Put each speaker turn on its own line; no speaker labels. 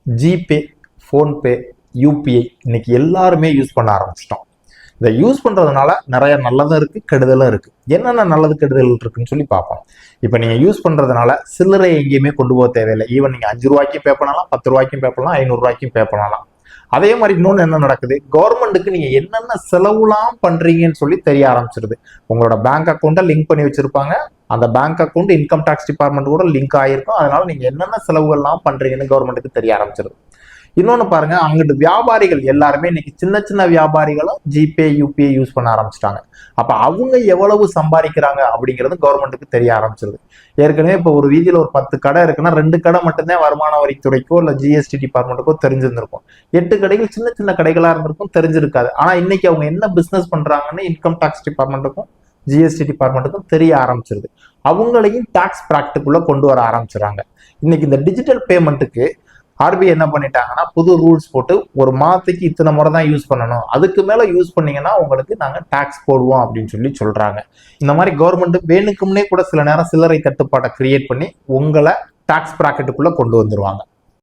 GPay, PhonePe, UPI இன்னைக்கு எல்லாருமே use பண்ண ஆரம்பிச்சிட்டோம். இதை யூஸ் பண்றதுனால நிறைய நல்லதும் இருக்கு, கெடுதலும் இருக்கு. என்னென்ன நல்லது கெடுதல் இருக்குன்னு சொல்லி பார்ப்போம். இப்போ நீங்க யூஸ் பண்றதுனால சில்லறை எங்கேயுமே கொண்டு போக தேவையில்லை. ஈவன் நீங்க 5 ரூபாய்க்கும் பே பண்ணலாம், 10 ரூபாய்க்கும் பே பண்ணலாம், 500 ரூபாய்க்கும் பே பண்ணலாம். அதே மாதிரி இன்னொன்று என்ன நடக்குது, கவர்மெண்ட்டுக்கு நீங்க என்னென்ன செலவுலாம் பண்றீங்கன்னு சொல்லி தெரிய ஆரம்பிச்சிருது. உங்களோட பேங்க் அக்கௌண்ட்டை லிங்க் பண்ணி வச்சிருப்பாங்க. அந்த bank account income tax department கூட லிங்க் ஆயிருக்கும். அதனால நீங்க என்னென்ன செலவுகள்லாம் பண்றீங்கன்னு கவர்மெண்ட்டுக்கு தெரிய ஆரம்பிச்சிருது. இன்னொன்னு பாருங்க, அங்கிட்டு வியாபாரிகள் எல்லாருமே இன்னைக்கு சின்ன சின்ன வியாபாரிகளும் ஜிபே, யூபிஐ யூஸ் பண்ண ஆரம்பிச்சிட்டாங்க. அப்ப அவங்க எவ்வளவு சம்பாதிக்கிறாங்க அப்படிங்கிறது கவர்மெண்ட்டுக்கு தெரிய ஆரம்பிச்சிருது. ஏற்கனவே இப்போ ஒரு வீதியில ஒரு 10 கடை இருக்குன்னா 2 கடை மட்டும்தான் வருமான வரித்துறைக்கோ இல்ல ஜிஎஸ்டி டிபார்ட்மெண்ட்டுக்கோ தெரிஞ்சிருந்திருக்கும். 8 கடைகள் சின்ன சின்ன கடைகளா இருந்திருக்கும், தெரிஞ்சிருக்காது. ஆனா இன்னைக்கு அவங்க என்ன பிசினஸ் பண்றாங்கன்னு இன்கம் டாக்ஸ் டிபார்ட்மெண்ட்டுக்கும் ஜிஎஸ்டி டிபார்ட்மெண்ட்டுக்கும் தெரிய ஆரம்பிச்சிருது. அவங்களையும் டாக்ஸ் பிராக்டிக்குள்ள கொண்டு வர ஆரம்பிச்சிடறாங்க. இன்னைக்கு இந்த டிஜிட்டல் பேமெண்ட்டுக்கு ஆர்பிஐ என்ன பண்ணிட்டாங்கன்னா புது ரூல்ஸ் போட்டு ஒரு மாதத்துக்கு இத்தனை முறை தான் யூஸ் பண்ணணும், அதுக்கு மேல யூஸ் பண்ணீங்கன்னா உங்களுக்கு நாங்க டாக்ஸ் போடுவோம் அப்படின்னு சொல்லி சொல்றாங்க. இந்த மாதிரி கவர்மெண்ட் வேணுக்கும்னே கூட சில நேரம் சில்லறை கட்டுப்பாட்டை கிரியேட் பண்ணி உங்களை டாக்ஸ் பிராக்கெட்டுக்குள்ள கொண்டு வந்துருவாங்க.